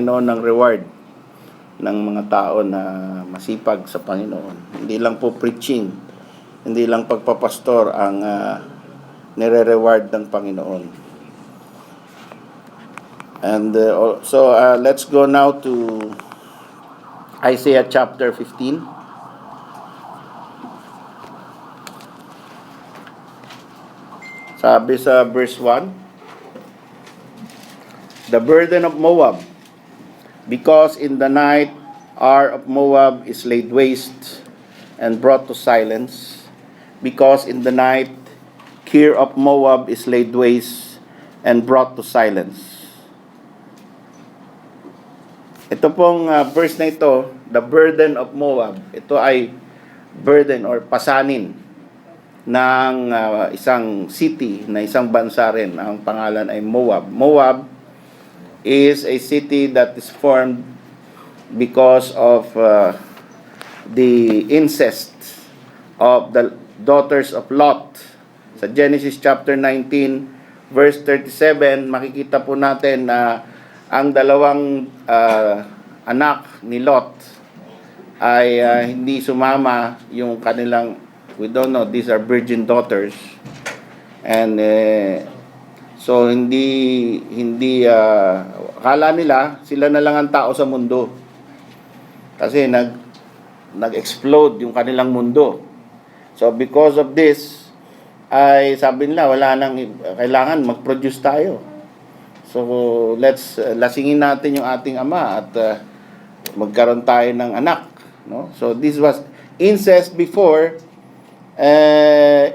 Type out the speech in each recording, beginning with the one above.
Panginoon ng reward ng mga tao na masipag sa Panginoon. Hindi lang po preaching, hindi lang pagpapastor ang nire-reward ng Panginoon. And so let's go now to Isaiah chapter 15. Sabi sa verse 1, the burden of Moab, because in the night Ar of Moab is laid waste and brought to silence, because in the night Kir of Moab is laid waste and brought to silence. Ito pong verse na ito, the burden of Moab, ito ay burden or pasanin ng isang city, na isang bansa rin. Ang pangalan ay Moab. Moab is a city that is formed because of the incest of the daughters of Lot. Sa Genesis chapter 19 verse 37, makikita po natin na ang dalawang anak ni Lot ay hindi sumama yung kanilang, we don't know, these are virgin daughters, and so hindi akala nila sila na lang ang tao sa mundo kasi nag-explode yung kanilang mundo. So because of this, ay sabi nila wala nang kailangan mag-produce tayo. So let's lasingin natin yung ating ama at magkaroon tayo ng anak, no? So this was incest before.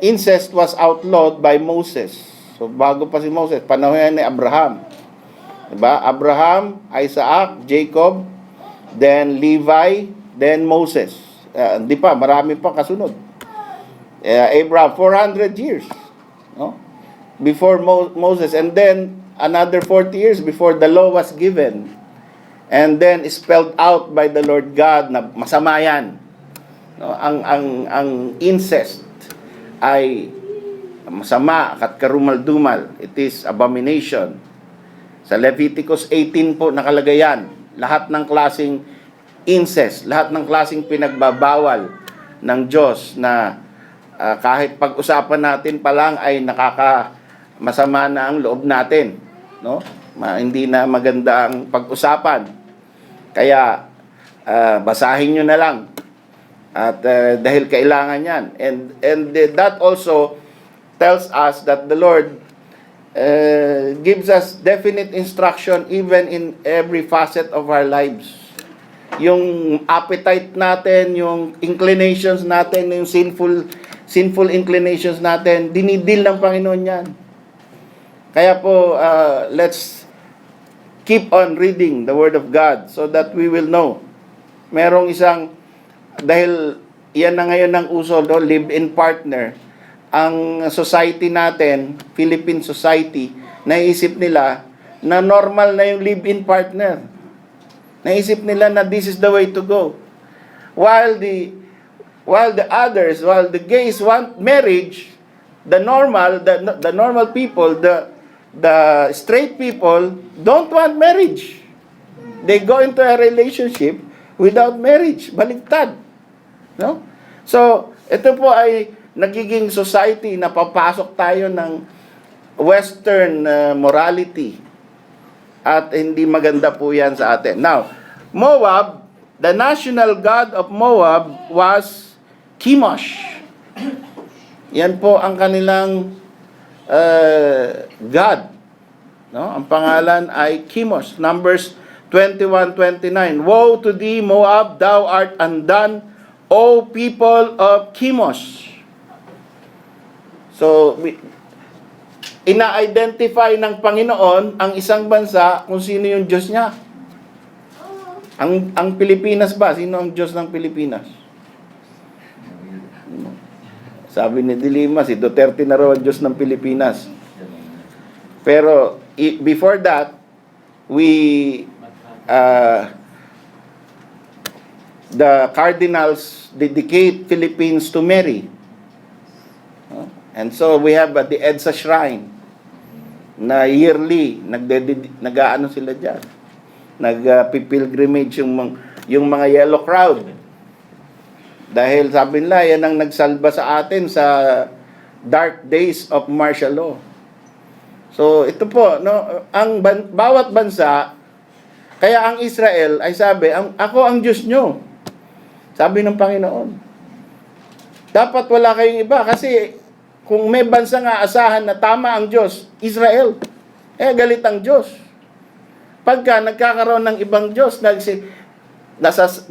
Incest was outlawed by Moses. So bago pa si Moses, panahon ni Abraham. Diba? Abraham, Isaac, Jacob, then Levi, then Moses. Hindi pa, marami pa kasunod. Abraham, 400 years, no? Before Moses, and then another 40 years before the law was given. And then spelled out by the Lord God na masama yan. No, ang incest ay masama at karumal-dumal. It is abomination. Sa Leviticus 18 po nakalagay yan. Lahat ng klaseng incest, lahat ng klaseng pinagbabawal ng Diyos na kahit pag-usapan natin pa lang ay masama na ang loob natin, no? Hindi na maganda ang pag-usapan. Kaya basahin nyo na lang. At dahil kailangan yan. And that also tells us that the Lord gives us definite instruction even in every facet of our lives. Yung appetite natin, yung inclinations natin, yung sinful inclinations natin, dinidil ng Panginoon yan. Kaya po, let's keep on reading the Word of God so that we will know. Merong isang, dahil yan na ngayon ng uso, no, live-in partner, ang society natin, Philippine society, naisip nila na normal na yung live-in partner. Naisip nila na this is the way to go. While the gays want marriage, the normal people, the straight people don't want marriage. They go into a relationship without marriage. Baliktad. No? So, ito po ay nagiging society na papasok tayo ng Western morality. At hindi maganda po yan sa atin. Now, Moab, the national god of Moab was Chemosh. Yan po ang kanilang god. No? Ang pangalan ay Chemosh. Numbers 21:29. Woe to thee, Moab, thou art undone, O people of Chemosh. So, ina-identify ng Panginoon ang isang bansa kung sino yung Diyos niya. Ang Pilipinas ba? Sino ang Diyos ng Pilipinas? Sabi ni Dilima, si Duterte na raw ang Diyos ng Pilipinas. Pero, before that, the cardinals dedicate Philippines to Mary. And so we have the EDSA Shrine na yearly nag-aano sila diyan. nag-pilgrimage yung mga yellow crowd. Dahil sabi nila, yan ang nagsalba sa atin sa dark days of martial law. So, ito po, no, bawat bansa, kaya ang Israel ay sabi, ako ang Diyos nyo. Sabi ng Panginoon. Dapat wala kayong iba kasi kung may bansa nga asahan na tama ang Diyos, Israel, galit ang Diyos. Pagka nagkakaroon ng ibang Diyos,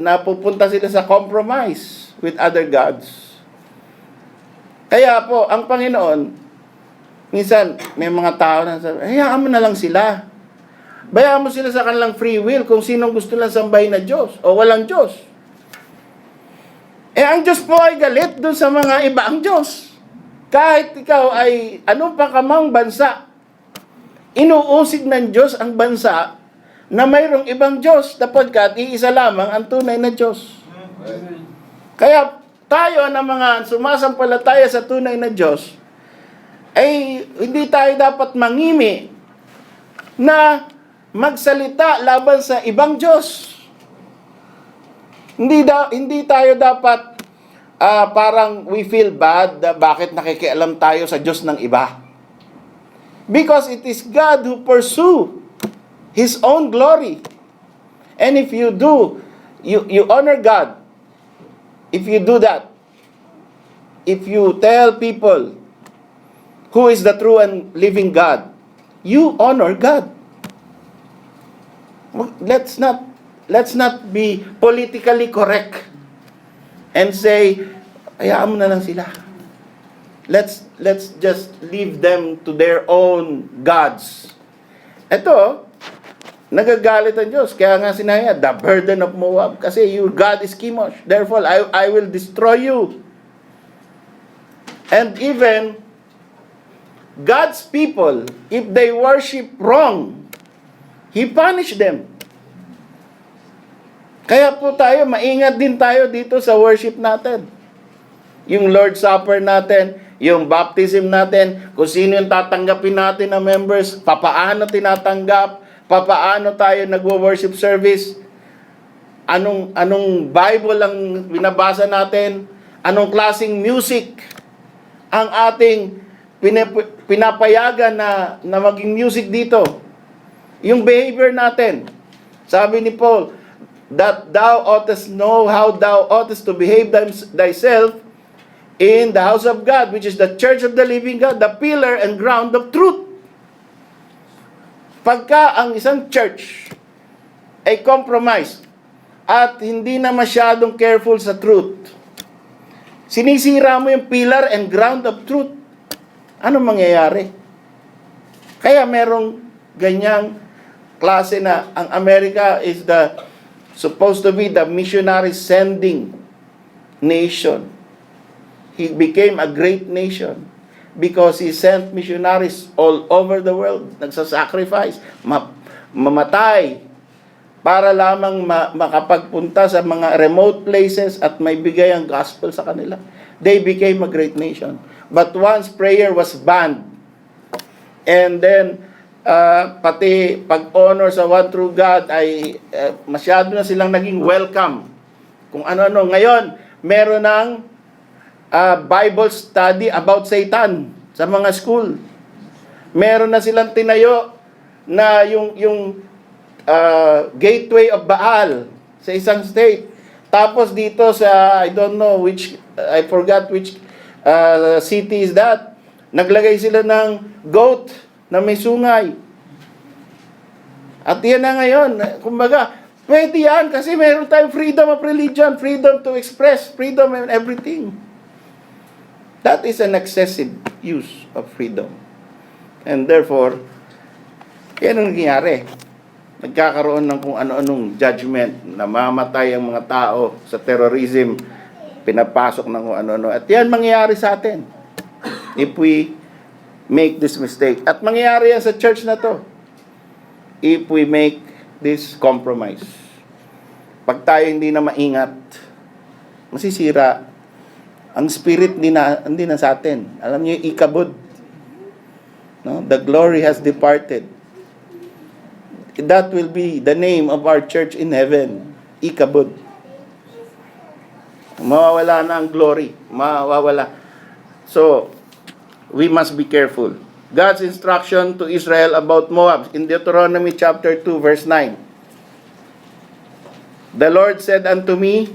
napupunta sila sa compromise with other gods. Kaya po, ang Panginoon, minsan, may mga tao na sabi, hayaan mo na lang sila. Bayaan mo sila sa kanilang free will kung sinong gusto lang sambahin na Diyos o walang Diyos. Ang Diyos po ay galit doon sa mga ibaang Diyos. Kahit ikaw ay anong pakamang bansa, inuusig ng Diyos ang bansa na mayroong ibang Diyos sapagkat iisa lamang ang tunay na Diyos. Kaya tayo na mga sumasampalataya sa tunay na Diyos, ay hindi tayo dapat mangimi na magsalita laban sa ibang Diyos. Hindi tayo dapat parang we feel bad bakit nakikialam tayo sa Diyos ng iba. Because it is God who pursue His own glory. And if you do, you honor God. If you do that, if you tell people who is the true and living God, you honor God. Let's not be politically correct and say, hayaan mo na lang sila. Let's just leave them to their own gods. Ito, nagagalit ang Diyos. Kaya nga sinaya, the burden of Moab. Kasi your God is Chemosh. Therefore, I will destroy you. And even God's people, if they worship wrong, He punished them. Kaya po tayo, maingat din tayo dito sa worship natin. Yung Lord's Supper natin, yung baptism natin, kung sino yung tatanggapin natin na members, papaano tinatanggap, papaano tayo nagwo-worship service, anong Bible ang binabasa natin, anong klaseng music ang ating pinapayagan na maging music dito. Yung behavior natin. Sabi ni Paul, that thou oughtest know how thou oughtest to behave thyself in the house of God, which is the church of the living God, the pillar and ground of truth. Pagka ang isang church ay compromised at hindi na masyadong careful sa truth, sinisira mo yung pillar and ground of truth, ano mangyayari? Kaya merong ganyang klase na ang America is supposed to be the missionary sending nation. He became a great nation because he sent missionaries all over the world. Nagsasacrifice, mamatay, para lamang makapagpunta sa mga remote places at may bigay ang gospel sa kanila. They became a great nation. But once prayer was banned, and then pati pag-honor sa one true God ay masyado na silang naging welcome. Kung ano-ano. Ngayon, meron ng Bible study about Satan sa mga school. Meron na silang tinayo na yung gateway of Baal sa isang state. Tapos dito sa, I don't know which, I forgot which city is that. Naglagay sila ng goat na may sungay. At yan na ngayon, kumbaga, pwede yan kasi meron tayong freedom of religion, freedom to express, freedom and everything. That is an excessive use of freedom. And therefore, yan ang nangyayari. Nagkakaroon ng kung ano-anong judgment, namamatay ang mga tao sa terrorism, pinapasok ng kung ano-ano. At yan mangyayari sa atin if we make this mistake. At mangyayari yan sa church na to if we make this compromise. Pag tayo hindi na maingat, masisira. Ang spirit hindi na sa atin. Alam niyo yung ikabod. No? The glory has departed. that will be the name of our church in heaven. Ikabod. Mawawala na ang glory. Mawawala. So, we must be careful. God's instruction to Israel about Moab in Deuteronomy chapter 2 verse 9. The Lord said unto me,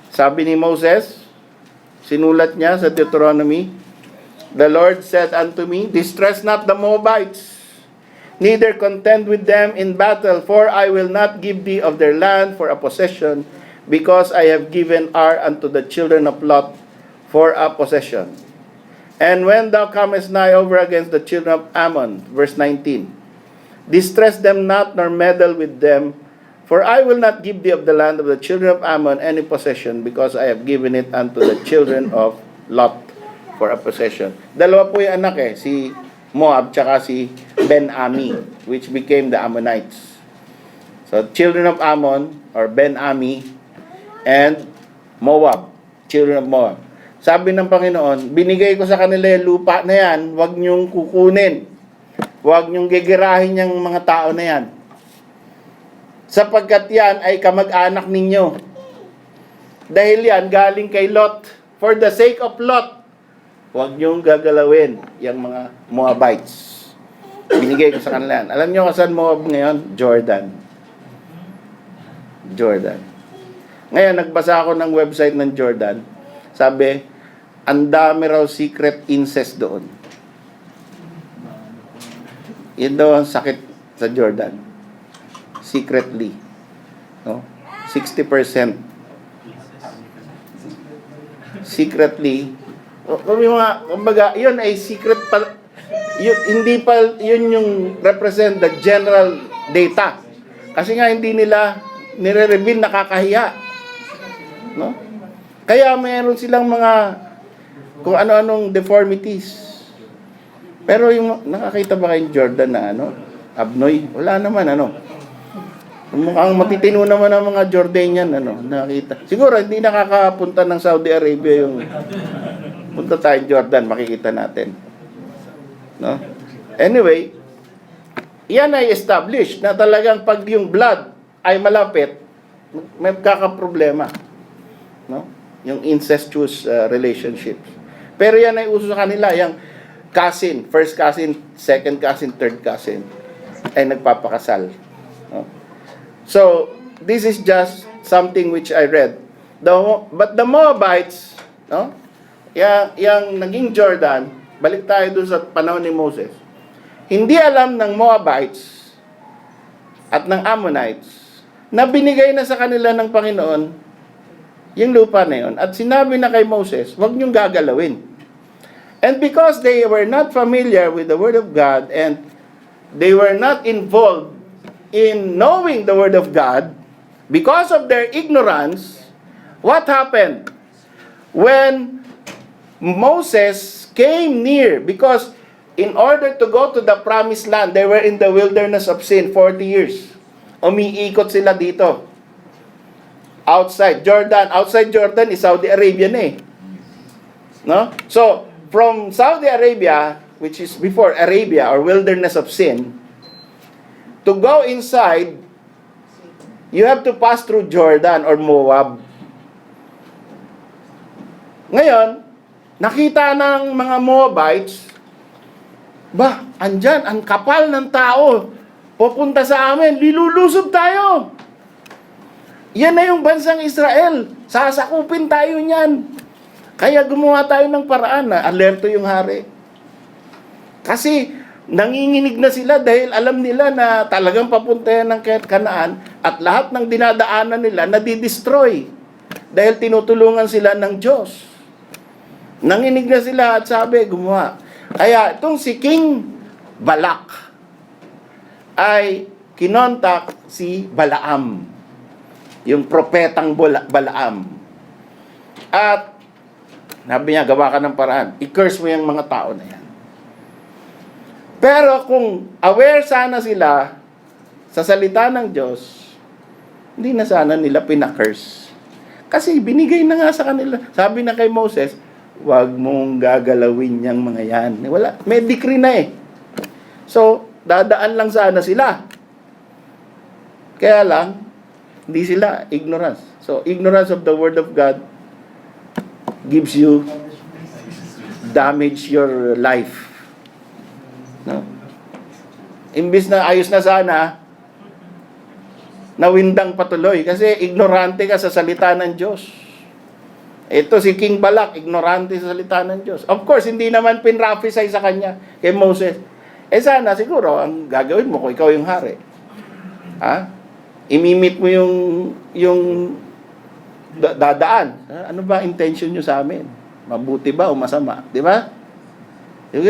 sabi ni Moses, sinulat niya sa Deuteronomy, the Lord said unto me, distress not the Moabites, neither contend with them in battle, for I will not give thee of their land for a possession, because I have given Ar unto the children of Lot for a possession. And when thou comest nigh over against the children of Ammon, verse 19, distress them not, nor meddle with them, for I will not give thee of the land of the children of Ammon any possession, because I have given it unto the children of Lot for a possession. Dalawa po yung anak si Moab tsaka si Ben-Ami, which became the Ammonites. So, children of Ammon, or Ben-Ami, and Moab, children of Moab. Sabi ng Panginoon, binigay ko sa kanila yung lupa na yan, huwag niyong kukunin. Huwag niyong gigirahin yung mga tao na yan. Sapagkat yan ay kamag-anak ninyo. Dahil yan, galing kay Lot. For the sake of Lot, huwag niyong gagalawin yung mga Moabites. Binigay ko sa kanila yan. Alam niyo kung saan Moab ngayon? Jordan. Jordan. Ngayon, nagbasa ako ng website ng Jordan. Sabi, ang dami raw secret incest doon. Yun daw ang sakit sa Jordan. Secretly. No? 60%. Secretly. Kumbaga, yun ay secret pa. Yun, hindi pa yun yung represent the general data. Kasi nga hindi nila nire-reveal, nakakahiya. No? Kaya mayroon silang mga kung ano-anong deformities. Pero yung nakakita ba kayong Jordan na Abnoy? Wala naman Mukhang matitino naman ang mga Jordanian nakita. Siguro hindi nakakapunta ng Saudi Arabia yung punta tayo Jordan, makikita natin. No? Anyway, yan ay established na talagang pag yung blood ay malapit, may kakaproblema. No? Yung incestuous relationships. Pero yan ay uso sa kanila, yung cousin, first cousin, second cousin, third cousin, ay nagpapakasal. No? So, this is just something which I read. But the Moabites, yung naging Jordan, balik tayo dun sa panahon ni Moses, hindi alam ng Moabites at ng Ammonites na binigay na sa kanila ng Panginoon yung lupa na yun. At sinabi na kay Moses, huwag niyong gagalawin. And because they were not familiar with the Word of God and they were not involved in knowing the Word of God, because of their ignorance, what happened? When Moses came near, because in order to go to the promised land, they were in the wilderness of sin 40 years. Umiikot sila dito. Outside Jordan is Saudi Arabia na No? So, from Saudi Arabia, which is before Arabia or wilderness of sin, to go inside, you have to pass through Jordan or Moab. Ngayon, nakita ng mga Moabites, andyan, ang kapal ng tao, pupunta sa amin, lilulusob tayo. Yan na yung bansang Israel, sasakupin tayo niyan. Kaya gumawa tayo ng paraan na alerto yung hari. Kasi, nanginginig na sila dahil alam nila na talagang papunta yan ng Kanaan at lahat ng dinadaanan nila nadidestroy dahil tinutulungan sila ng Diyos. Nanginig na sila at sabi, gumawa. Kaya itong si King Balak ay kinontak si Balaam, yung propetang Balaam. At sabi niya, gawa ka ng paraan. I-curse mo yung mga tao na yan. Pero kung aware sana sila sa salita ng Diyos, hindi na sana nila pinakers. Kasi binigay na nga sa kanila. Sabi na kay Moses, huwag mong gagalawin yung mga yan. Wala, may decree na So, dadaan lang sana sila. Kaya lang, hindi sila ignorance. So, ignorance of the Word of God gives you damage your life. No? Imbis na ayos na sana, nawindang patuloy kasi ignorante ka sa salita ng Diyos. Ito si King Balak, ignorante sa salita ng Diyos. Of course, hindi naman pinrophesy sa kanya, kay Moses. Sana siguro, ang gagawin mo kung ikaw yung hari. Imimit mo yung dadaan. Ano ba intention nyo sa amin? Mabuti ba o masama? Di ba?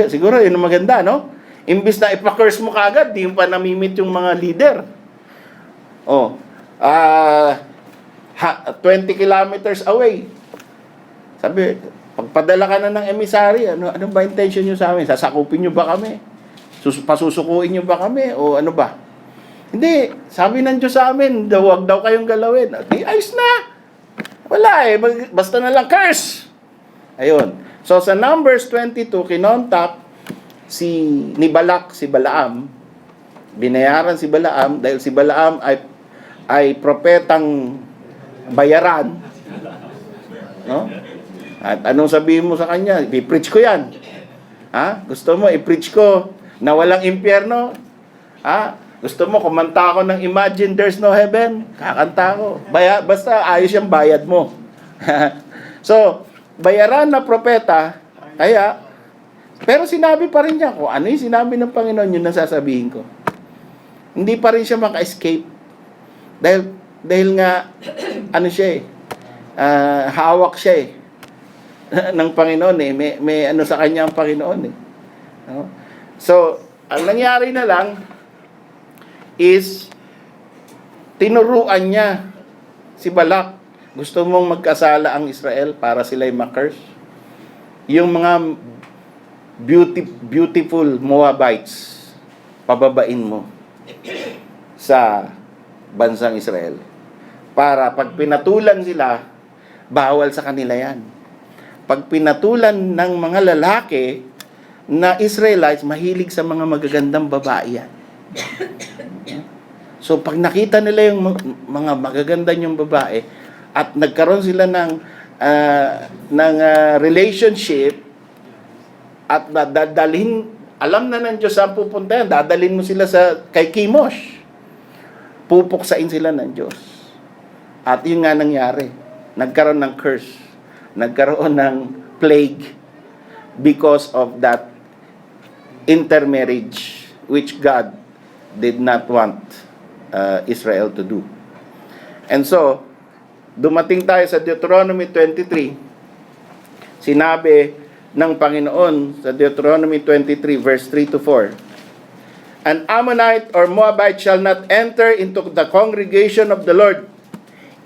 Siguro, yun ang maganda, no? Imbis na ipa-curse mo kaagad, di yung pa namimit yung mga leader. 20 kilometers away. Sabi, pagpadala ka na ng emissary, ano ba intention nyo sa amin? Sasakupin nyo ba kami? Pasusukuin nyo ba kami? O ano ba? Hindi, sabi ng Diyos sa amin, huwag daw kayong galawin. Di, ayos na. Wala basta na lang curse. Ayun. So sa Numbers 22, kinontak ni Balak, si Balaam. Binayaran si Balaam dahil si Balaam ay propetang bayaran. No? At anong sabihin mo sa kanya? I-preach ko yan. Gusto mo, i-preach ko na walang impyerno? Gusto mo, kumanta ako ng Imagine There's No Heaven? Kakanta ko. Basta ayos yung bayad mo. So, bayaran na propeta, pero sinabi pa rin niya kung ano yung sinabi ng Panginoon, yun ang sasabihin ko. Hindi pa rin siya maka-escape. Dahil nga, hawak siya ng Panginoon may ano sa kanya ang Panginoon no? So, ang nangyari na lang is tinuruan niya si Balak. Gusto mong magkasala ang Israel para sila'y ma-curse? Yung mga beautiful Moabites, pababain mo sa bansang Israel. Para pag pinatulan sila, bawal sa kanila yan. Pag pinatulan ng mga lalaki na Israelites, mahilig sa mga magagandang babae yan. So pag nakita nila yung mga magaganda yung babae at nagkaroon sila ng relationship at dadalhin, alam na ng Diyos saan pupunta yan, dadalhin mo sila kay Chemosh. Pupuksain sila ng Diyos. At yun nga nangyari. Nagkaroon ng curse. Nagkaroon ng plague because of that intermarriage which God did not want Israel to do. And so, dumating tayo sa Deuteronomy 23. Sinabi ng Panginoon sa Deuteronomy 23 verse 3 to 4. An Ammonite or Moabite shall not enter into the congregation of the Lord,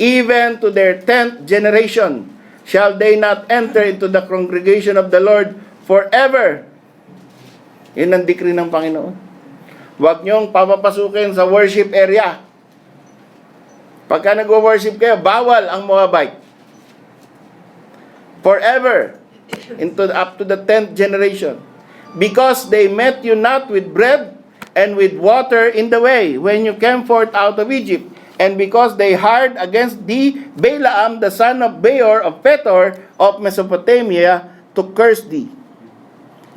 even to their 10th generation shall they not enter into the congregation of the Lord forever. Yun ang decree ng Panginoon. Huwag niyong papapasukin sa worship area. Pagka nag-worship kayo, bawal ang Moabite. Forever. Up to the 10th generation. Because they met you not with bread and with water in the way when you came forth out of Egypt. And because they hired against thee Balaam the son of Beor of Pethor of Mesopotamia to curse thee.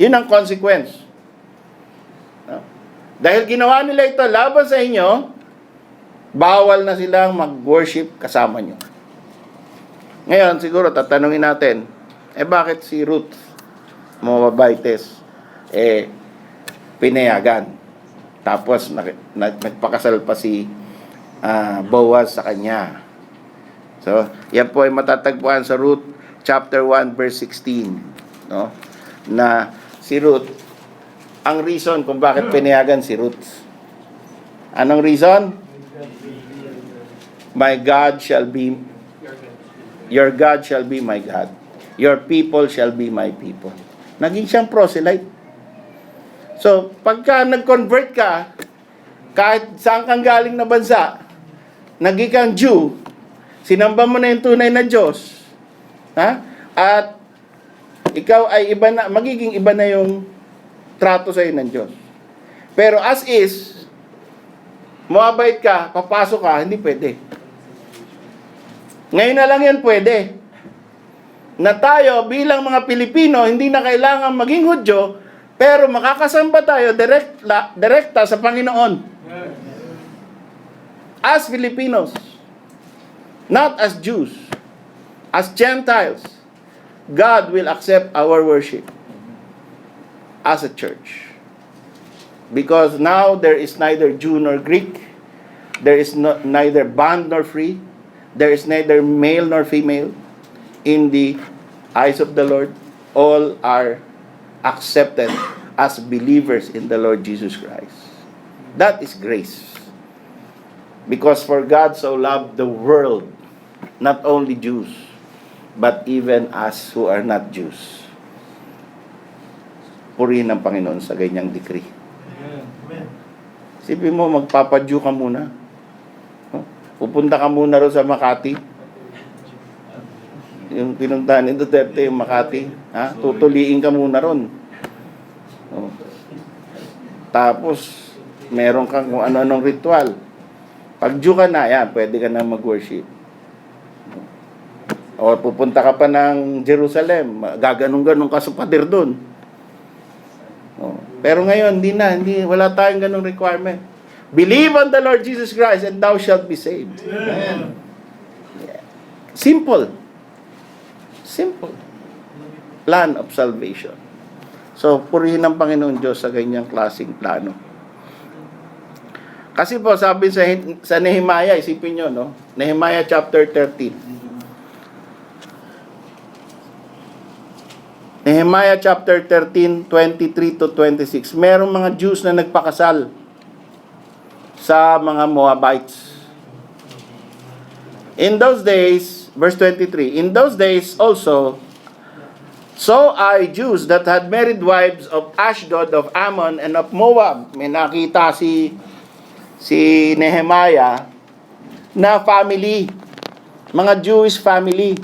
Yun ang consequence. No? Dahil ginawa nila ito laban sa inyo, bawal na silang mag-worship kasama nyo. Ngayon, siguro tatanungin natin, bakit si Ruth Moabites pinayagan? Tapos nagpakasal pa si Boaz sa kanya. So, yan po ay matatagpuan sa Ruth chapter 1 verse 16, no? Na si Ruth, ang reason kung bakit pinayagan si Ruth. Anong reason? My God shall be your God shall be my God. Your people shall be my people. Naging siyang proselyte. So, pagka nag-convert ka, kahit saan kang galing na bansa, naging kang Jew, sinamba mo na yung tunay na Diyos, at ikaw ay iba na, magiging iba na yung trato sa'yo ng Diyos. Pero as is, Moabite ka, papasok ka, hindi pwede. Ngayon na lang yan pwede. Na tayo bilang mga Pilipino, hindi na kailangan maging Hudyo, pero makakasamba tayo direkta sa Panginoon. As Filipinos, not as Jews, as Gentiles, God will accept our worship as a church. Because now there is neither Jew nor Greek, there is neither bond nor free, there is neither male nor female. In the eyes of the Lord, all are accepted as believers in the Lord Jesus Christ. That is grace. Because for God so loved the world, not only Jews, but even us who are not Jews. Purihin ng Panginoon sa ganyang decree. Sipin mo, magpapadyo ka muna. Pupunta ka muna rin sa Makati. Yung pinuntahan ni Duterte, yung Makati. Tutuliin ka muna ron. Tapos, meron kang kung ano-anong ritual. Pag Jew ka na, yan, pwede ka na mag-worship. O pupunta ka pa ng Jerusalem, gaganong-ganong ka sa pader doon. Pero ngayon, wala tayong ganong requirement. Believe on the Lord Jesus Christ and thou shalt be saved. Amen. Simple. Simple. Plan of salvation. So, purihin ng Panginoon Diyos sa ganyang klaseng plano. Kasi po, sabi sa Nehemiah, isipin nyo, no? Nehemiah chapter 13. Nehemiah chapter 13, 23 to 26. Merong mga Jews na nagpakasal sa mga Moabites. In those days, verse 23, in those days also, so I Jews that had married wives of Ashdod, of Ammon, and of Moab. May nakita si Nehemiah na family, mga Jewish family.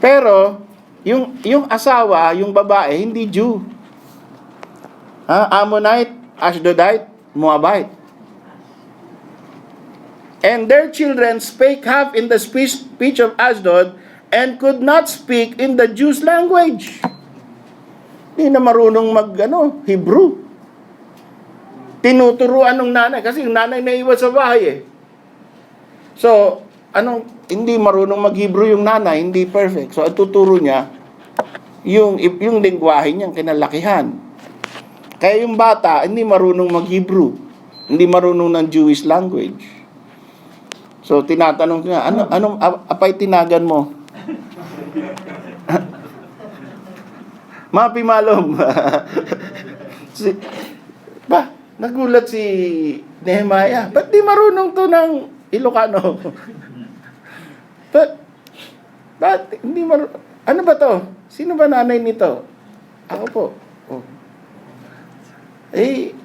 Pero, yung asawa, yung babae, hindi Jew. Ammonite, Ashdodite, Moabite. And their children spake half in the speech of Ashdod and could not speak in the Jews' language. Hindi na marunong Hebrew. Tinuturuan ng nanay, kasi yung nanay naiwan sa bahay eh. So, hindi marunong mag-Hebrew yung nanay, hindi perfect. So, tuturo niya yung lengguwahe niyang kinalakihan. Kaya yung bata, hindi marunong mag-Hebrew. Hindi marunong ng Jewish language. So, tinatanong niya, anong apay tinagan mo? Mapi malom. Nagulat si Nehemiah. Ba't di marunong to ng Ilocano? Ba't hindi marunong? Ano ba to? Sino ba nanay nito? Ako po. Oh.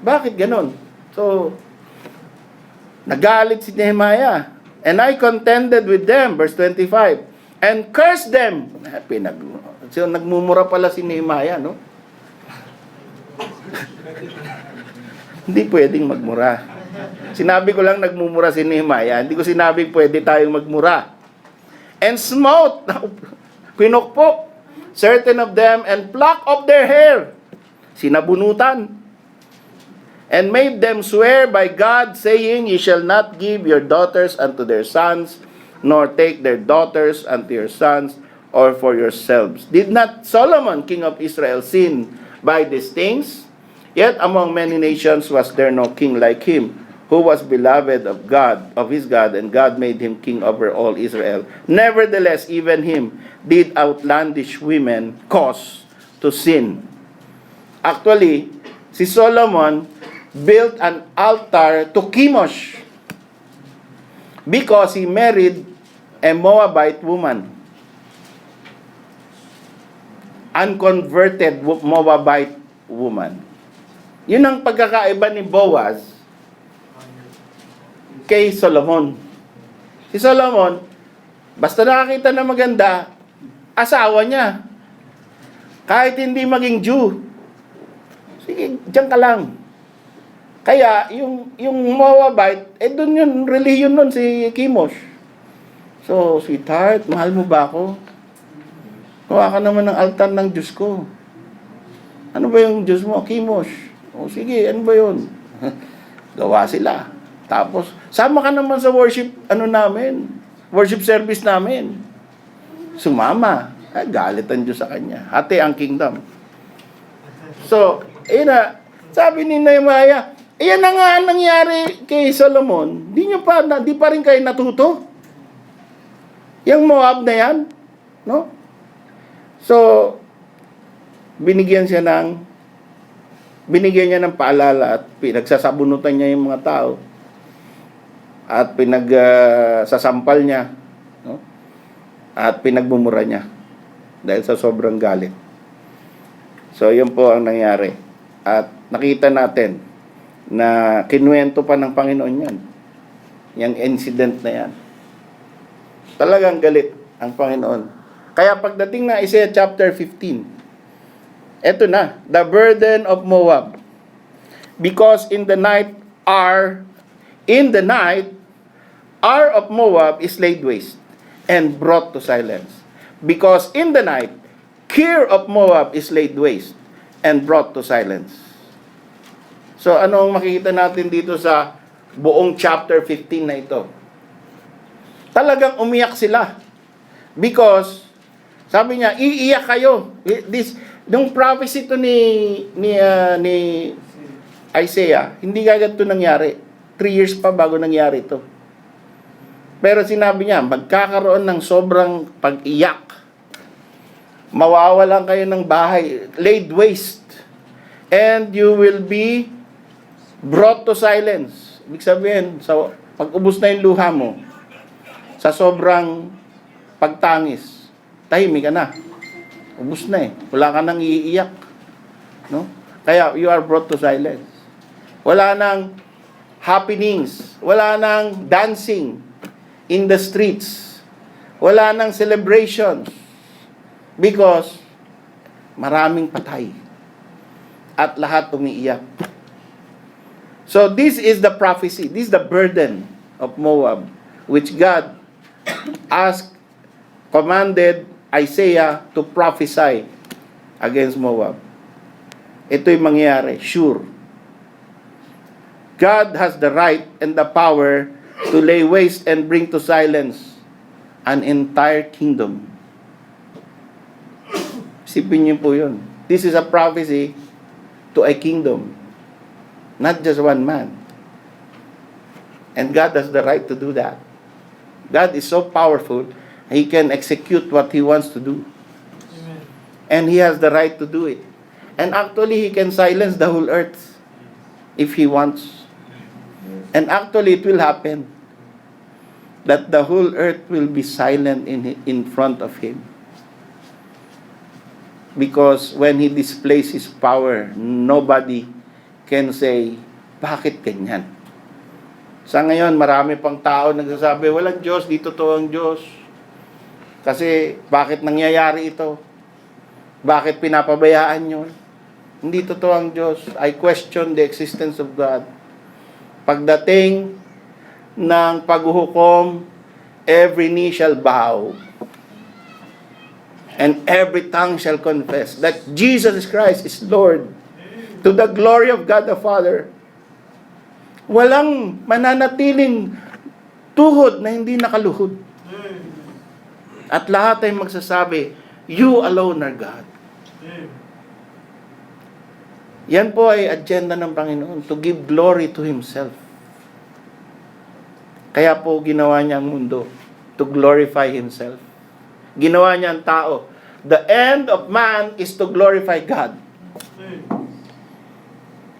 Bakit ganon? So, nagalit si Nehemiah. And I contended with them, verse 25, and cursed them. So, nagmumura pala si Nehemiah, no? Hindi pwedeng magmura. Sinabi ko lang nagmumura si Nehemiah. Hindi ko sinabi pwede tayong magmura. And smote, pinukpok, certain of them, and plucked off their hair. Sinabunutan. And made them swear by God, saying, Ye shall not give your daughters unto their sons, nor take their daughters unto your sons, or for yourselves. Did not Solomon, king of Israel, sin by these things? Yet among many nations was there no king like him, who was beloved of God, of his God, and God made him king over all Israel. Nevertheless, even him did outlandish women cause to sin. Actually, si Solomon built an altar to Chemosh because he married a Moabite woman. Unconverted Moabite woman. Yun ang pagkakaiba ni Boaz kay Solomon. Si Solomon, basta nakakita na maganda, asawa niya. Kahit hindi maging Jew. Sige, diyan ka lang. Kaya, yung Moabite, doon yun, relihiyon nun si Chemosh. So, sweetheart, mahal mo ba ako? Kuha ka naman ng altar ng Diyos ko. Ano ba yung Diyos mo? Chemosh. O sige, ano ba yun? Gawa sila. Tapos, sama ka naman sa worship, worship service namin. Sumama. Ay, galit ang Diyos sa kanya. Hati ang kingdom. So, sabi ni Nehemiah, yan na nga ang nangyari kay Solomon. Di pa rin kayo natuto? Yung Moab na yan, no? So, binigyan niya ng paalala at pinagsasabunutan niya yung mga tao at pinagsasampal niya, no? At pinagmumura niya dahil sa sobrang galit. So, yun po ang nangyari. At nakita natin na kinuwento pa ng Panginoon yan. Yung incident na yan. Talagang galit ang Panginoon. Kaya pagdating na Isaiah chapter 15, eto na, the burden of Moab. Because in the night hour of Moab is laid waste and brought to silence. Because in the night, Kir of Moab is laid waste and brought to silence. So, ano ang makikita natin dito sa buong chapter 15 na ito? Talagang umiyak sila. Because, sabi niya, iiyak kayo. Nung prophecy ito ni Isaiah, hindi agad ito nangyari. 3 years pa bago nangyari ito. Pero sinabi niya, magkakaroon ng sobrang pag-iyak. Mawawalan kayo ng bahay, laid waste. And you will be brought to silence. Ibig sabihin, pag ubos na yung luha mo, sa sobrang pagtangis, tahimik ka na. Ubos na wala ka nang iiyak. No? Kaya, you are brought to silence. Wala nang happenings. Wala nang dancing in the streets. Wala nang celebrations. Because, maraming patay. At lahat umiiyak. So, this is the prophecy. This is the burden of Moab, which God commanded Isaiah to prophesy against Moab. Ito'y mangyayari, sure. God has the right and the power to lay waste and bring to silence an entire kingdom. Isipin niyo po yun. This is a prophecy to a kingdom, not just one man. And God has the right to do that. God is so powerful, He can execute what He wants to do. Amen. And He has the right to do it. And actually, He can silence the whole earth if He wants. And actually, it will happen that the whole earth will be silent in front of Him. Because when He displays His power, nobody can say, bakit ganyan? Sa ngayon, marami pang tao nagsasabi, walang Diyos, di totoo ang Diyos. Kasi, bakit nangyayari ito? Bakit pinapabayaan nyo? Hindi totoo ang Diyos. I question the existence of God. Pagdating ng paghuhukom, every knee shall bow, and every tongue shall confess that Jesus Christ is Lord, to the glory of God the Father. Walang mananatiling tuhod na hindi nakaluhod. At lahat ay magsasabi, you alone are God. Yan po ay agenda ng Panginoon, to give glory to Himself. Kaya po ginawa niya ang mundo, to glorify Himself. Ginawa niya ang tao. The end of man is to glorify God.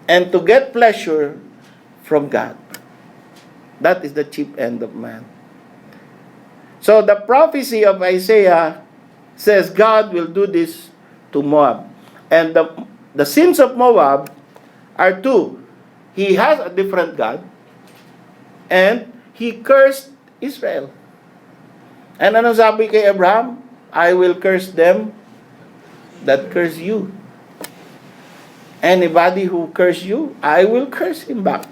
And to get pleasure from God. That is the chief end of man. So the prophecy of Isaiah says God will do this to Moab. And the sins of Moab are two. He has a different God, and he cursed Israel. And ano sabi kay Abraham? I will curse them that curse you. Anybody who curse you, I will curse him back.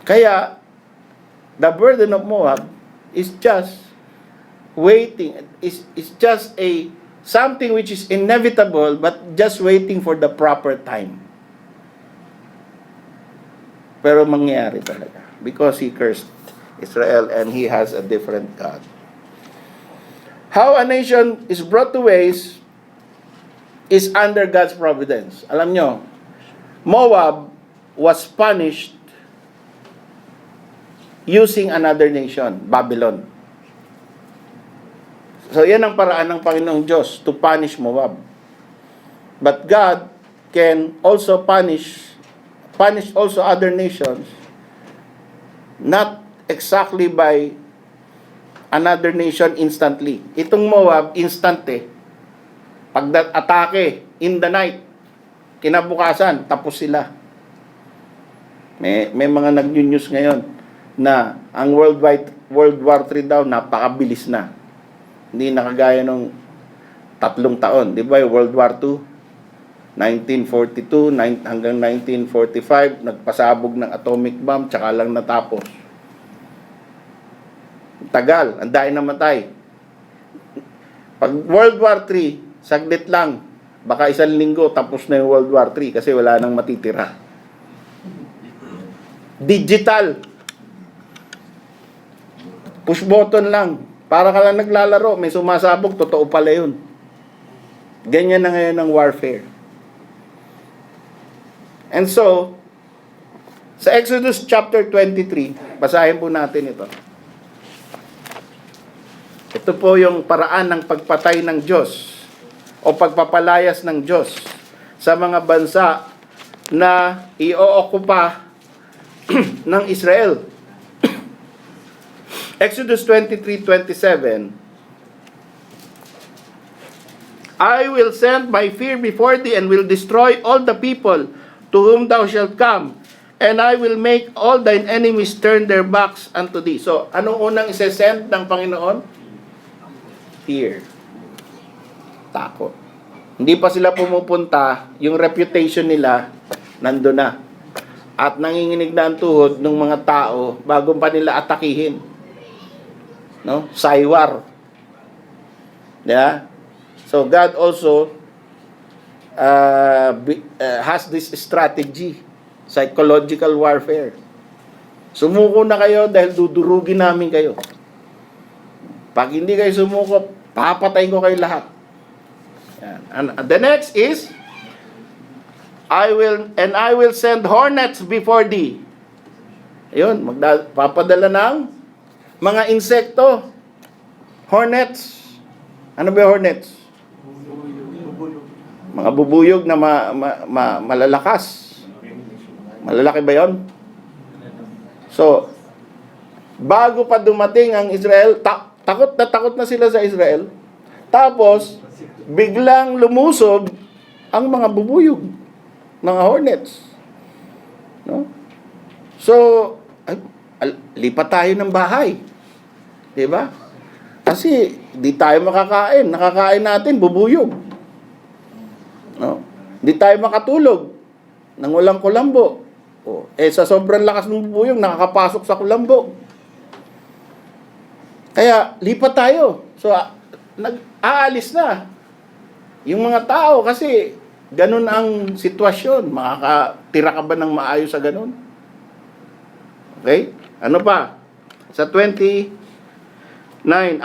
Kaya, the burden of Moab is just waiting, is just something which is inevitable, but just waiting for the proper time. Pero mangyayari talaga. Because he cursed Israel and he has a different God. How a nation is brought to waste is under God's providence. Alam nyo, Moab was punished using another nation, Babylon. So yan ang paraan ng Panginoong Diyos to punish Moab. But God can also punish also other nations, not exactly by another nation instantly. Itong Moab, instant eh. Pag-atake in the night, kinabukasan, tapos sila. May mga nag-news ngayon na ang World War III daw, napakabilis na. Hindi nakagaya nung 3 taon. Di ba yung World War II? 1942 hanggang 1945, nagpasabog ng atomic bomb, tsaka lang natapos. Tagal, ang dahil namatay. Pag World War III, saglit lang. Baka 1 linggo, tapos na yung World War III kasi wala nang matitira. Digital. Push button lang. Para ka lang naglalaro, may sumasabog, totoo pala yun. Ganyan na ngayon ang warfare. And so, sa Exodus chapter 23, basahin po natin ito. Ito po yung paraan ng pagpatay ng Diyos o pagpapalayas ng Diyos sa mga bansa na i-ookupa ng Israel. Exodus 23:27, I will send my fear before thee and will destroy all the people to whom thou shalt come, and I will make all thine enemies turn their backs unto thee. So, anong unang isesend ng Panginoon? Fear. Takot. Hindi pa sila pumupunta, yung reputation nila nandun na. At nanginginig na ang tuhod ng mga tao bago pa nila atakihin. No? Saywar. Yeah? So God also has this strategy, psychological warfare. Sumuko na kayo dahil dudurugin namin kayo. Pag hindi kayo sumuko, papatayin ko kayo lahat. Yan. And the next is, I will send hornets before thee. Ayun, papadala ng mga insekto. Hornets. Ano ba yung hornets? Mga bubuyog na malalakas. Malalaki ba yun? So, bago pa dumating ang Israel, takot na sila sa Israel. Tapos, biglang lumusob ang mga bubuyog, mga hornets. No? So, lipat tayo ng bahay. 'Di ba? Kasi di tayo makakain. Nakakain natin bubuyog. No? Di tayo makatulog nang walang kulambo. Sa sobrang lakas ng bubuyog, nakakapasok sa kulambo. Kaya lipat tayo. So, aalis na yung mga tao kasi ganun ang sitwasyon. Makakatira ka ba ng maayos sa ganun? Okay? Ano pa? Sa 29,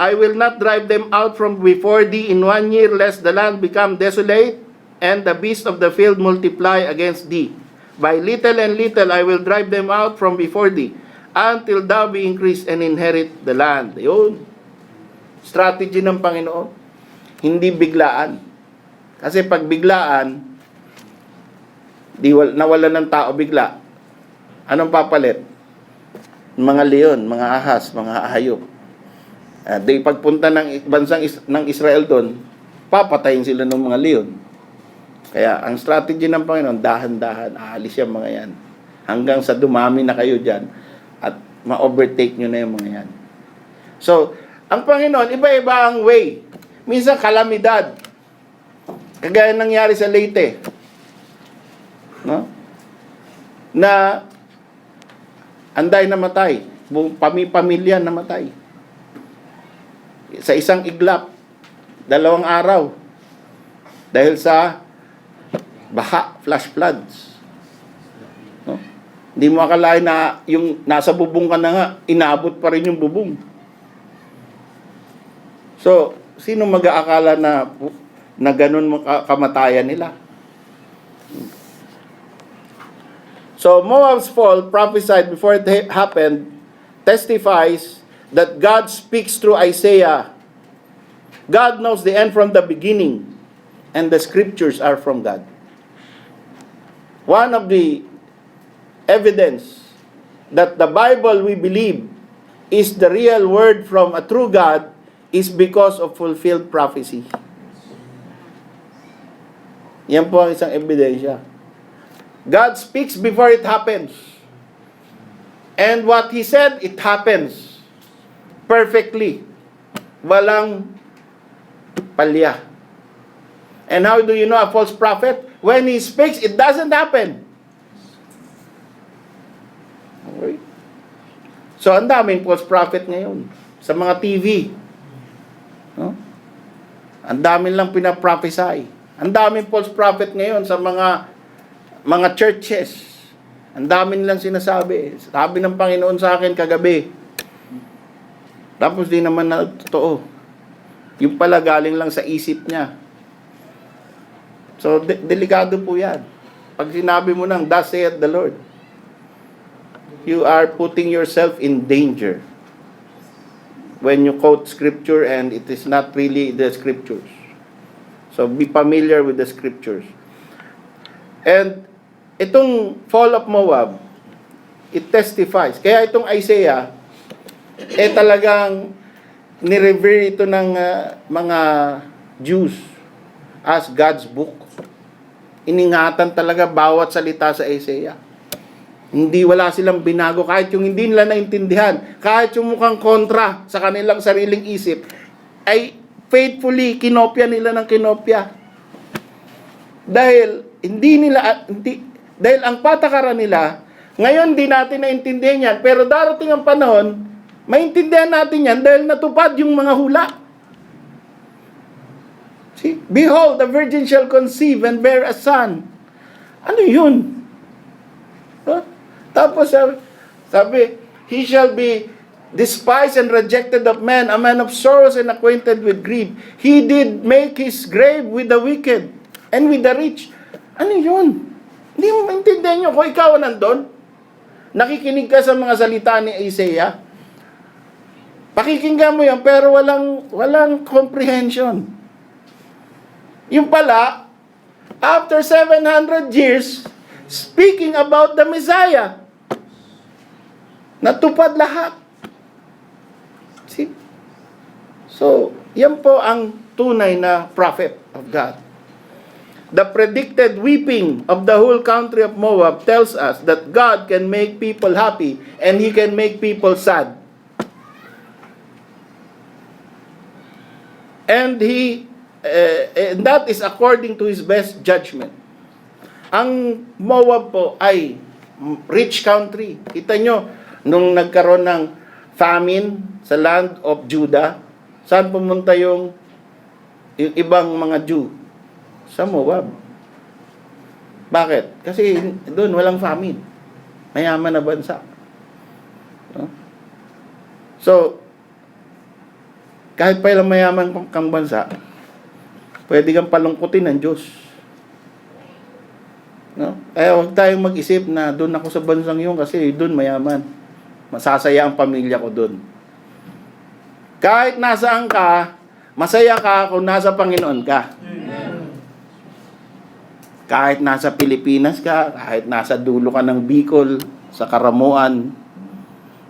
I will not drive them out from before thee in 1 year, lest the land become desolate, and the beasts of the field multiply against thee. By little and little I will drive them out from before thee, until thou be increased and inherit the land. Yun. Strategy ng Panginoon. Hindi biglaan. Kasi pag biglaan, nawalan ng tao bigla, anong papalit? Mga leon, mga ahas, mga hayop. Di pagpunta ng bansang ng Israel doon, papatayin sila ng mga leon. Kaya ang strategy ng Panginoon, dahan-dahan, aalis yung mga yan. Hanggang sa dumami na kayo dyan at ma-overtake nyo na yung mga yan. So, ang Panginoon, iba-iba ang way. Minsan, kalamidad. Kagaya nangyari sa Leyte. No? Na anday namatay, buong pamilya namatay. Sa isang iglap, 2 araw. Dahil sa baha, flash floods. No? Hindi mo akalain na yung nasa bubong ka na nga, inabot pa rin yung bubong. So, sino mag-aakala na ganun mo kamatayan nila? So, Moab's fall, prophesied before it happened, testifies that God speaks through Isaiah. God knows the end from the beginning, and the scriptures are from God. One of the evidence that the Bible we believe is the real word from a true God is because of fulfilled prophecy. Yan po ang isang ebidensya. God speaks before it happens. And what He said, it happens perfectly. Walang palya. And how do you know a false prophet? When he speaks, it doesn't happen. Okay? So, ang daming false prophet ngayon sa mga TV. No? Ang daming lang pinaprophesy. Ang daming false prophet ngayon sa mga churches. Ang daming lang sinasabi. Sabi ng Panginoon sa akin kagabi. Tapos di naman na totoo. Yung pala galing lang sa isip niya. So, delikado po yan. Pag sinabi mo nang, thus saith the Lord, you are putting yourself in danger when you quote scripture and it is not really the scriptures. So, be familiar with the scriptures. And, itong fall of Moab, it testifies. Kaya itong Isaiah, talagang nirevere ito ng mga Jews as God's book. Iningatan talaga bawat salita sa Isaiah. Hindi wala silang binago kahit yung hindi nila naintindihan, kahit yung mukhang kontra sa kanilang sariling isip, ay faithfully kinopya nila ng kinopya. Dahil dahil ang patakaran nila, ngayon di natin naintindihan yan, pero darating ang panahon, maintindihan natin yan dahil natupad yung mga hula. See? Behold, the virgin shall conceive and bear a son. Ano yun? Huh? Tapos sabi, he shall be despised and rejected of men, a man of sorrows and acquainted with grief. He did make his grave with the wicked and with the rich. Ano yun? Hindi mo maintindihan nyo kung ikaw nandun. Nakikinig ka sa mga salita ni Isaiah. Pakikinggan mo yan, pero walang comprehension. Yung pala, after 700 years, speaking about the Messiah, natupad lahat. See? So, yan po ang tunay na prophet of God. The predicted weeping of the whole country of Moab tells us that God can make people happy and He can make people sad. And and that is according to His best judgment. Ang Moab po ay rich country. Kita nyo, nung nagkaroon ng famine sa land of Judah, saan pumunta yung ibang mga Jew? Sa Moab. Bakit? Kasi doon walang famine. Mayaman na bansa. So, kahit pa ilang mayaman kang bansa, pwede kang palungkutin ng Diyos. No? Kaya huwag tayong mag-isip na doon ako sa bansang yun kasi doon mayaman. Masasaya ang pamilya ko doon. Kahit nasaan ka, masaya ka kung nasa Panginoon ka. Kahit nasa Pilipinas ka, kahit nasa dulo ka ng Bicol, sa Karamuan,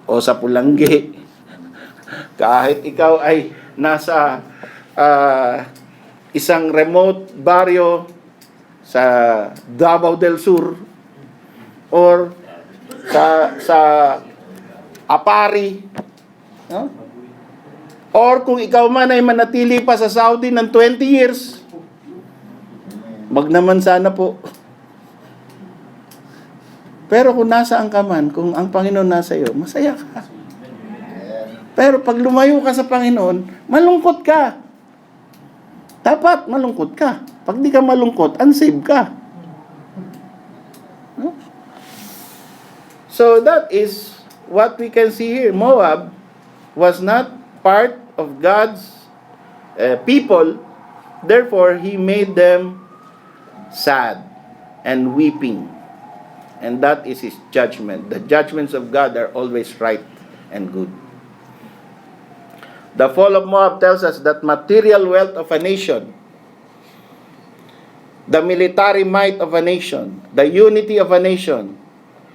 o sa Pulangge, kahit ikaw ay nasa isang remote baryo sa Davao del Sur, or sa Apari, no? Or kung ikaw man ay manatili pa sa Saudi ng 20 years, Wag naman sana po. Pero kung nasaan ka man, kung ang Panginoon nasa iyo, masaya ka. Pero pag lumayo ka sa Panginoon, malungkot ka. Dapat malungkot ka. Pag di ka malungkot, unsaved ka. No? So that is what we can see here. Moab was not part of God's people. Therefore, He made them sad and weeping. And that is His judgment. The judgments of God are always right and good. The fall of Moab tells us that material wealth of a nation, the military might of a nation, the unity of a nation,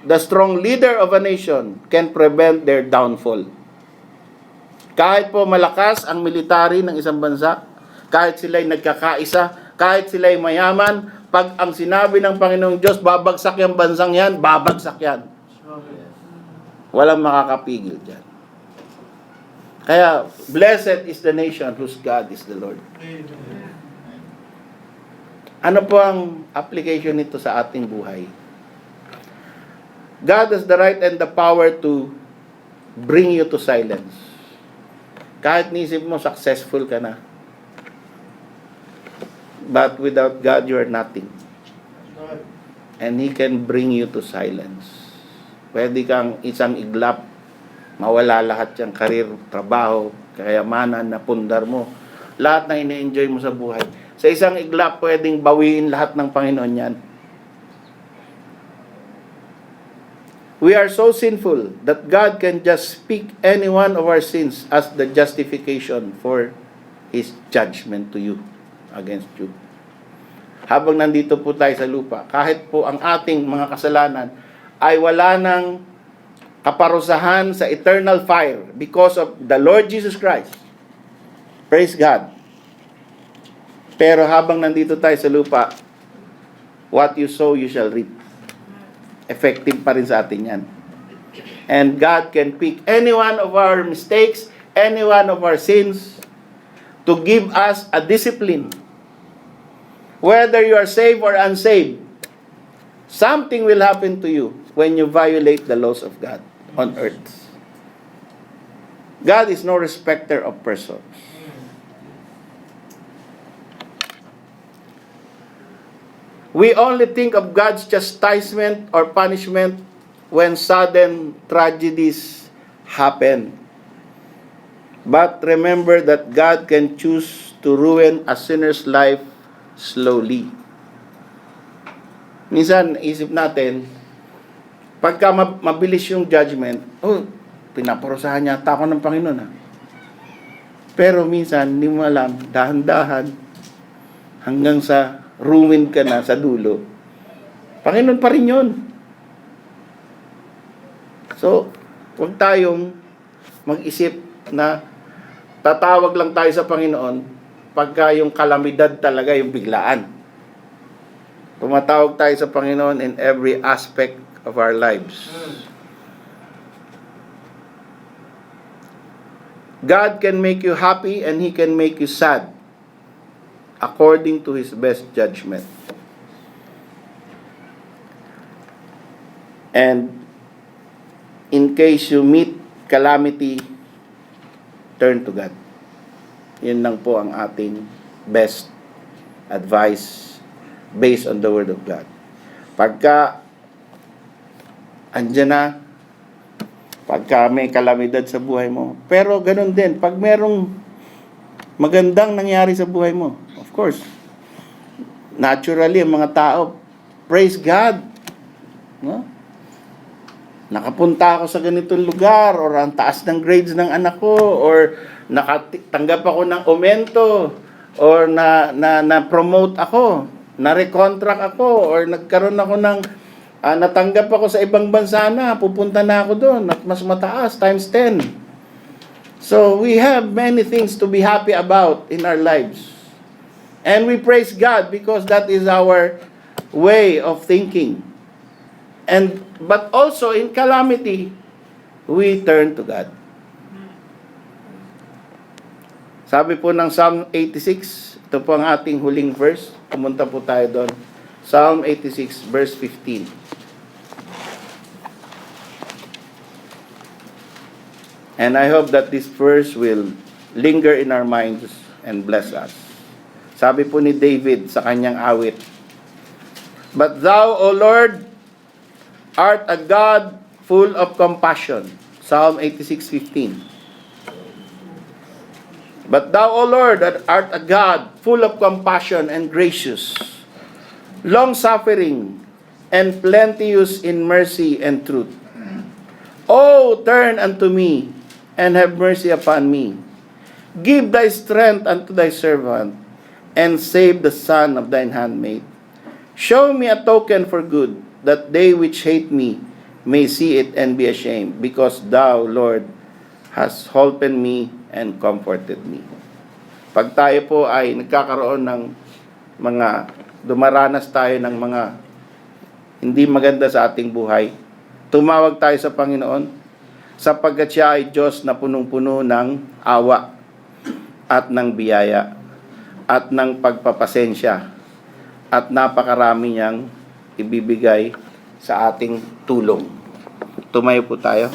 the strong leader of a nation can prevent their downfall. Kahit po malakas ang military ng isang bansa, kahit sila'y nagkakaisa, kahit sila'y mayaman, pag ang sinabi ng Panginoong Diyos, babagsak yung bansang yan, babagsak yan. Walang makakapigil dyan. Kaya, blessed is the nation whose God is the Lord. Ano po ang application nito sa ating buhay? God has the right and the power to bring you to silence. Kahit nisip mo, successful ka na. But without God, you are nothing. And He can bring you to silence. Pwede kang isang iglap, mawala lahat yung karir, trabaho, kayamanan na pundar mo. Lahat na ina-enjoy mo sa buhay. Sa isang iglap, pwedeng bawiin lahat ng Panginoon yan. We are so sinful that God can just speak any one of our sins as the justification for His judgment to you, against you. Habang nandito po tayo sa lupa, kahit po ang ating mga kasalanan ay wala ng kaparusahan sa eternal fire because of the Lord Jesus Christ. Praise God. Pero habang nandito tayo sa lupa, what you sow, you shall reap. Effective pa rin sa atin yan. And God can pick any one of our mistakes, any one of our sins, to give us a discipline. Whether you are saved or unsaved, something will happen to you when you violate the laws of God on earth. God is no respecter of persons. We only think of God's chastisement or punishment when sudden tragedies happen. But remember that God can choose to ruin a sinner's life slowly. Minsan, isip natin, pagka mabilis yung judgment, pinaparusahan yata ako ng Panginoon. Pero minsan, hindi mo alam, dahan-dahan, hanggang sa ruin ka na sa dulo. Panginoon pa rin yun. So, huwag tayong mag-isip na tatawag lang tayo sa Panginoon pagka yung kalamidad talaga yung biglaan. Tumatawag tayo sa Panginoon in every aspect of our lives. God can make you happy and He can make you sad according to His best judgment. And in case you meet calamity, turn to God. Yun lang po ang ating best advice based on the Word of God. Pagka andyan na, pagka may kalamidad sa buhay mo, pero ganun din, pag merong magandang nangyari sa buhay mo, of course, naturally, ang mga tao, praise God. No? Nakapunta ako sa ganitong lugar, or ang taas ng grades ng anak ko, or nakatanggap ako ng aumento, or na-promote ako, na-recontract ako, or nagkaroon ako ng, natanggap ako sa ibang bansa na, pupunta na ako doon, at mas mataas, times 10. So, we have many things to be happy about in our lives. And we praise God because that is our way of thinking. But also in calamity, we turn to God. Sabi po ng Psalm 86, ito po ang ating huling verse. Pumunta po tayo doon. Psalm 86 verse 15. And I hope that this verse will linger in our minds and bless us. Sabi po ni David sa kanyang awit, "But thou, O Lord, art a God full of compassion." Psalm 86:15. "But thou, O Lord, art a God full of compassion and gracious, long-suffering, and plenteous in mercy and truth. O turn unto me, and have mercy upon me. Give thy strength unto thy servant, and save the son of thine handmaid. Show me a token for good, that they which hate me may see it and be ashamed, because thou, Lord, hast holpen me and comforted me." Pag tayo po ay nagkakaroon ng dumaranas tayo ng mga hindi maganda sa ating buhay, tumawag tayo sa Panginoon, sapagkat siya ay Diyos na punong-puno ng awa at ng biyaya at ng pagpapasensya, at napakarami niyang ibibigay sa ating tulong. Tumayo po tayo.